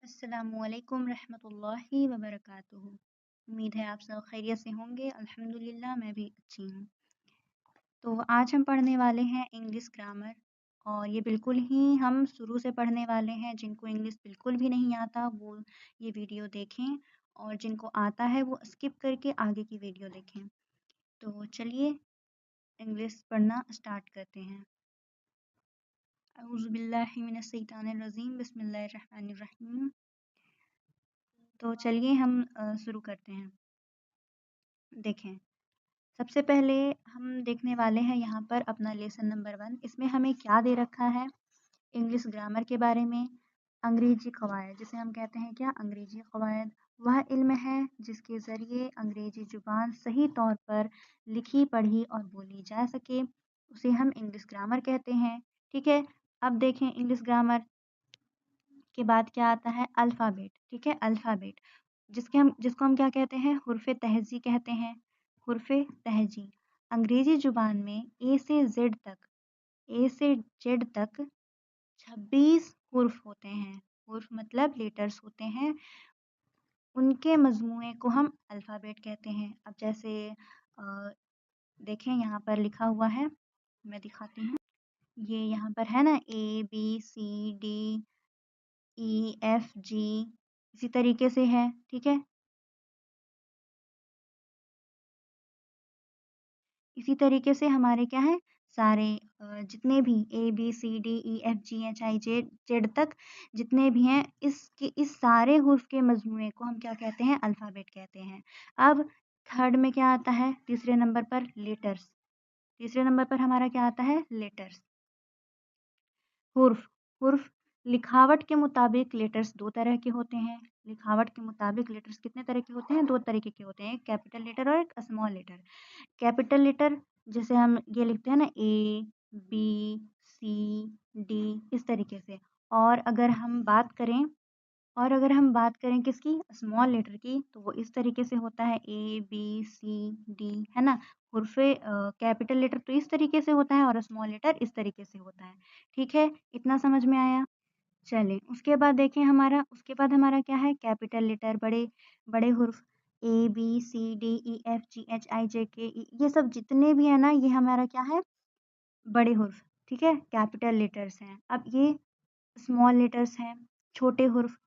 अस्सलामुअलैकुम रहमतुल्लाहि व बरकातुहू। उम्मीद है आप सब खैरियत से होंगे। अल्हम्दुलिल्लाह मैं भी अच्छी हूँ। तो आज हम पढ़ने वाले हैं इंग्लिश ग्रामर और ये बिल्कुल ही हम शुरू से पढ़ने वाले हैं। जिनको इंग्लिश बिल्कुल भी नहीं आता वो ये वीडियो देखें और जिनको आता है वो स्किप करके आगे की वीडियो देखें। तो चलिए इंग्लिश पढ़ना स्टार्ट करते हैं। अऊज़ु बिल्लाहि मिनश शैतानिर रजीम बिस्मिल्लाहिर रहमानिर रहीम। तो चलिए हम शुरू करते हैं। देखें, सबसे पहले हम देखने वाले हैं यहाँ पर अपना लेसन नंबर 1। इसमें हमें क्या दे रखा है? इंग्लिश ग्रामर के बारे में। अंग्रेजी कवायद, जिसे हम कहते हैं क्या? अंग्रेजी कवायद। वह इल्म है जिसके ज़रिए अंग्रेजी ज़ुबान सही तौर पर लिखी, पढ़ी और बोली जा सके, उसे हम इंग्लिश ग्रामर कहते हैं। ठीक है, अब देखें इंग्लिश ग्रामर के बाद क्या आता है? अल्फ़ाबेट। ठीक है, अल्फ़ाबेट जिसको हम क्या कहते हैं? हुर्फ़े तहज़ी कहते हैं। हुर्फ़े तहज़ी अंग्रेज़ी ज़ुबान में ए से जेड तक 26 हुर्फ़ होते हैं। हुर्फ़ मतलब लेटर्स होते हैं। उनके मजमूए को हम अल्फ़ाबेट कहते हैं। अब जैसे अ, देखें यहाँ पर लिखा हुआ है, मैं दिखाती हूँ। ये यहाँ पर है ना, A B C D E F G, इसी तरीके से है। ठीक है, इसी तरीके से हमारे क्या है, सारे जितने भी A B C D E F G H I J Z तक जितने भी हैं, इस सारे हुर्फ के मजमूए को हम क्या कहते हैं? अल्फ़ाबेट कहते हैं। अब थर्ड में क्या आता है? तीसरे नंबर पर लेटर्स। तीसरे नंबर पर हमारा क्या आता है? लेटर्स। हुर्फ हुर्फ लिखावट के मुताबिक लेटर्स दो तरह के होते हैं। लिखावट के मुताबिक लेटर्स कितने तरह के होते हैं? दो तरीके के होते हैं, एक कैपिटल लेटर और एक स्मॉल लेटर। कैपिटल लेटर जैसे हम ये लिखते हैं ना, ए बी सी डी, इस तरीके से। और अगर हम बात करें किसकी? स्मॉल लेटर की, तो वो इस तरीके से होता है, ए बी सी डी, है ना। हुर्फे कैपिटल लेटर तो इस तरीके से होता है और स्मॉल लेटर इस तरीके से होता है। ठीक है, इतना समझ में आया? चलें, उसके बाद हमारा क्या है? कैपिटल लेटर, बड़े बड़े हुर्फ, A B C D E F G H I J K E, ये सब जितने भी है ना, ये हमारा क्या है? बड़े हुर्फ। ठीक है, कैपिटल लेटर्स हैं। अब ये स्मॉल लेटर्स हैं, छोटे हुर्फ।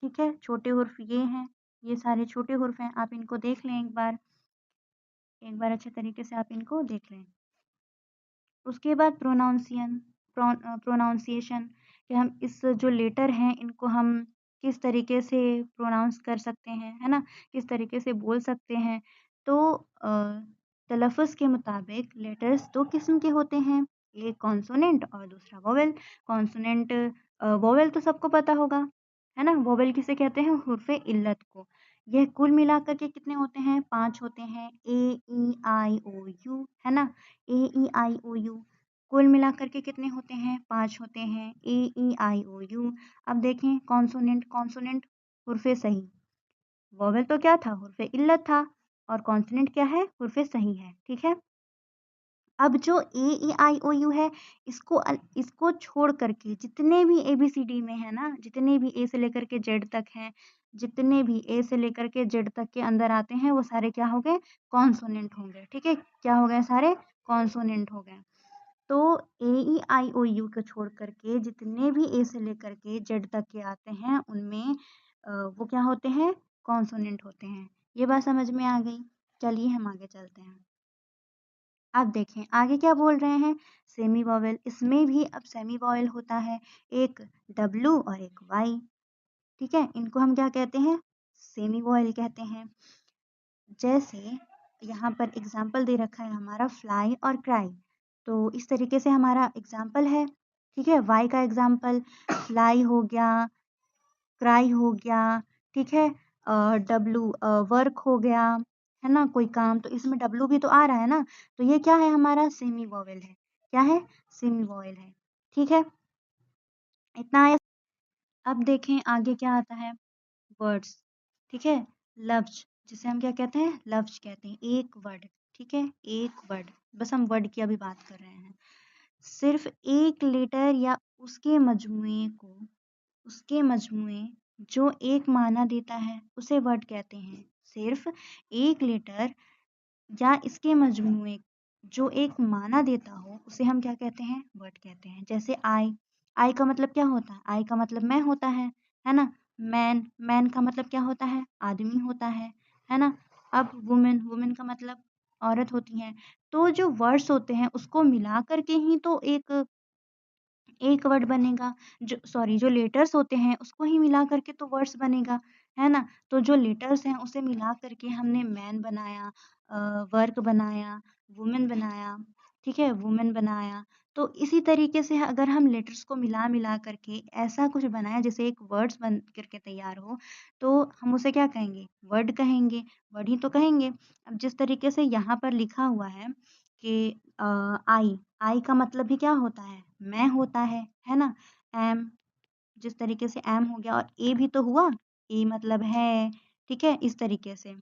ठीक है, छोटे हुर्फ ये हैं, ये सारे छोटे हुर्फ हैं। आप इनको देख लें एक बार अच्छे तरीके से आप इनको देख लें। उसके बाद प्रोनाउंसिएशन, कि हम इस जो लेटर हैं इनको हम किस तरीके से प्रोनाउंस कर सकते हैं, है ना, किस तरीके से बोल सकते हैं। तो तलफ़्फ़ुज़ के मुताबिक लेटर्स दो किस्म के होते हैं, एक कॉन्सोनेंट और दूसरा वोवेल। कॉन्सोनेंट वोवेल तो सबको पता होगा, है ना। वोवेल किसे कहते हैं? हुर्फ़े इल्लत को। यह कुल मिलाकर के कितने होते हैं? 5 होते हैं, ए ई आई ओ यू, है ना। ए ई आई ओ यू कुल मिलाकर के कितने होते हैं? 5 होते हैं, ए ई आई ओ यू। अब देखें कॉन्सोनेंट हुर्फ़े सही। वोवेल तो क्या था? हुर्फ़े इल्लत था। और कॉन्सोनेंट क्या है? हुर्फ़े सही है। ठीक है, अब जो ए ई आई ओ यू है, इसको छोड़ करके जितने भी ए बी सी डी में है ना, जितने भी ए से लेकर के जेड तक हैं, जितने भी ए से लेकर के जेड तक के अंदर आते हैं, वो सारे क्या हो गए? कॉन्सोनेंट हो गए। ठीक है, क्या हो गए? सारे कॉन्सोनेंट हो गए। तो ए ई आई ओ यू को छोड़ करके जितने भी ए से लेकर के जेड तक के आते हैं, उनमें वो क्या होते हैं? कॉन्सोनेंट होते हैं। ये बात समझ में आ गई? चलिए हम आगे चलते हैं। अब देखें आगे क्या बोल रहे हैं? Semi vowel. इसमें भी अब सेमी वोवेल होता है, एक डब्लू और एक वाई। ठीक है, इनको हम क्या कहते हैं? सेमी वोवेल कहते हैं। जैसे यहाँ पर एग्जाम्पल दे रखा है हमारा, फ्लाई और क्राई। तो इस तरीके से हमारा एग्जाम्पल है। ठीक है, वाई का एग्जाम्पल फ्लाई हो गया, क्राई हो गया। ठीक है, डब्लू वर्क हो गया, है ना, कोई काम। तो इसमें डब्लू भी तो आ रहा है ना, तो ये क्या है? हमारा सेमी वोवेल है। क्या है? सेमी वोवेल है। ठीक है, इतना आया। अब देखें आगे क्या आता है? वर्ड्स। ठीक है, लफ्ज, जिसे हम क्या कहते हैं? लफ्ज कहते हैं, एक वर्ड। ठीक है, एक वर्ड, बस हम वर्ड की अभी बात कर रहे हैं। सिर्फ एक लेटर या उसके मजमूए जो एक माना देता है उसे वर्ड कहते हैं। सिर्फ एक लेटर या इसके मजमूए जो एक माना देता हो उसे हम क्या कहते हैं? वर्ड कहते हैं। जैसे आई, आई का मतलब क्या होता है? आई का मतलब मैं होता है ना? मैन, मैन का मतलब क्या होता है? आदमी होता है ना? अब वुमेन, वुमेन का मतलब औरत होती है। तो जो वर्ड्स होते हैं उसको मिला कर के ही तो एक एक वर्ड बनेगा। जो लेटर्स होते हैं उसको ही मिला करके तो वर्ड्स बनेगा, है ना? तो जो लेटर्स हैं उसे मिला करके हमने मैन बनाया, वर्क बनाया, वुमेन बनाया, ठीक है? वुमेन बनाया। तो इसी तरीके से अगर हम लेटर्स को मिला-मिला करके ऐसा कुछ बनाएँ जैसे एक वर्ड्स बन कर के तैयार हो, तो हम उसे क्या कहेंगे? वर्ड कहेंगे, वर्ड ही तो कहेंगे। अब जिस तरीके से यहाँ पर लिखा हुआ है कि आई, आई का मतलब भी क्या होता है? मैं होता है ना? एम, जिस तरीके से एम हो गया और ए भी तो हुआ, ए मतलब है, ठीक है? इस तरीके से।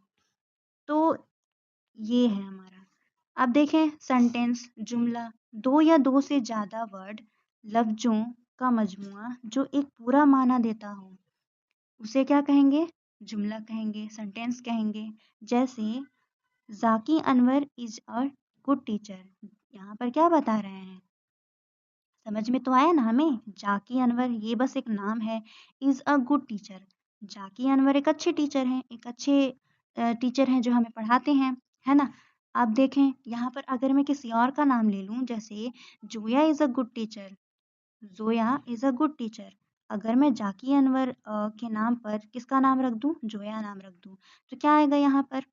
तो ये है हमारा। अब देखें सेंटेंस, जुमला, 2 या 2 से ज़्यादा वर्ड, लफ्ज़ों का मजमूआ जो एक पूरा माना देता हो, उसे क्या कहेंगे? जुमला कहेंगे, सेंटेंस कहेंगे। जैसे Zaki Anwar is a good teacher. यहाँ पर क्या बता रहे हैं? समझ में तो आया ना हमें? जाकी अनवर ये बस एक नाम है, इज़ अ गुड टीचर। जाकी अनवर एक अच्छे टीचर हैं, एक अच्छे टीचर हैं जो हमें पढ़ाते हैं, है ना? आप देखें यहाँ पर अगर मैं किसी और का नाम ले लूँ जैसे Zoya is a good teacher, Zoya is a good teacher. अगर मैं जाकी अनवर के नाम पर किसका नाम रख दूँ? जोया नाम रख दूँ, तो क्या आएगा यहाँ पर?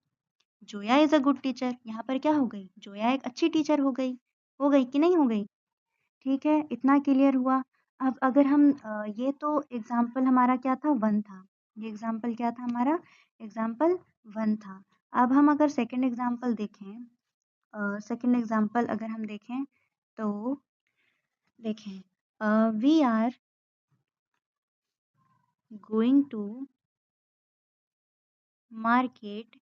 Zoya is a good teacher. यहाँ पर क्या हो गई? जोया एक अच्छी टीचर हो गई कि नहीं हो गई? ठीक है, इतना क्लियर हुआ। अब अगर हम ये तो एग्ज़ाम्पल हमारा क्या था 1 था। ये एग्ज़ाम्पल क्या था हमारा? एग्ज़ाम्पल 1 था। अब हम अगर सेकंड एग्ज़ाम्पल देखें, सेकंड एग्ज़ाम्पल अगर हम देखें तो देखें, we are going to market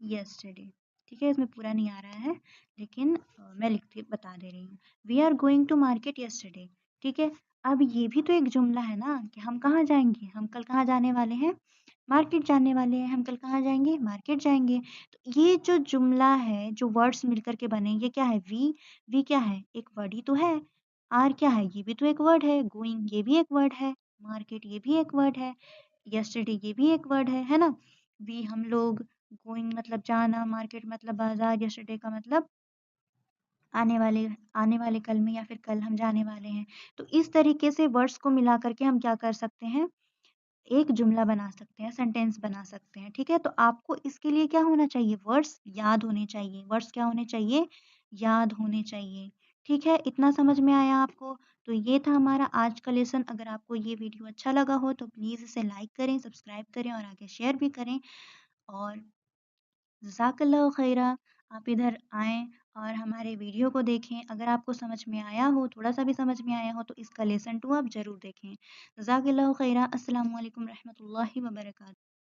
yesterday. ठीक है, इसमें पूरा नहीं आ रहा है लेकिन मैं लिख के बता दे रही हूँ। We are going to market yesterday. ठीक है, अब ये भी तो एक जुमला है ना कि हम कहाँ जाएंगे, हम कल कहाँ जाने वाले हैं, मार्केट जाने वाले हैं। हम कल कहाँ जाएंगे, मार्केट जाएंगे। तो ये जो जुमला है, जो वर्ड्स मिलकर के बने, ये क्या है? वी क्या है? एक वर्ड ही तो है। आर क्या है? ये भी तो एक वर्ड है। गोइंग ये भी एक वर्ड है। मार्केट ये भी एक वर्ड है। यस्टरडे ये भी एक वर्ड है ना? वी हम लोग, गोइंग मतलब जाना, मार्केट मतलब बाजार, यस्टरडे का मतलब आने वाले कल में या फिर कल हम जाने वाले हैं। तो इस तरीके से वर्ड्स को मिला करके हम क्या कर सकते हैं? एक जुमला बना सकते हैं, सेंटेंस बना सकते हैं, ठीक है? तो आपको इसके लिए क्या होना चाहिए? वर्ड्स याद होने चाहिए। वर्ड्स क्या होने चाहिए? याद होने चाहिए, ठीक है? इतना समझ में आया आपको? तो ये था हमारा आज का लेसन। अगर आपको ये वीडियो अच्छा लगा हो तो प्लीज़ इसे लाइक करें, सब्सक्राइब करें और आगे शेयर भी करें। और ज़ाकल्लाहु खैरा, आप इधर आएँ और हमारे वीडियो को देखें। अगर आपको समझ में आया हो, थोड़ा-सा भी समझ में आया हो तो इसका लेसन 2 आप ज़रूर देखें। ज़ाकल्लाहु खैरा, अस्सलामु अलैकुम रहमतुल्लाहि व बरकातहू।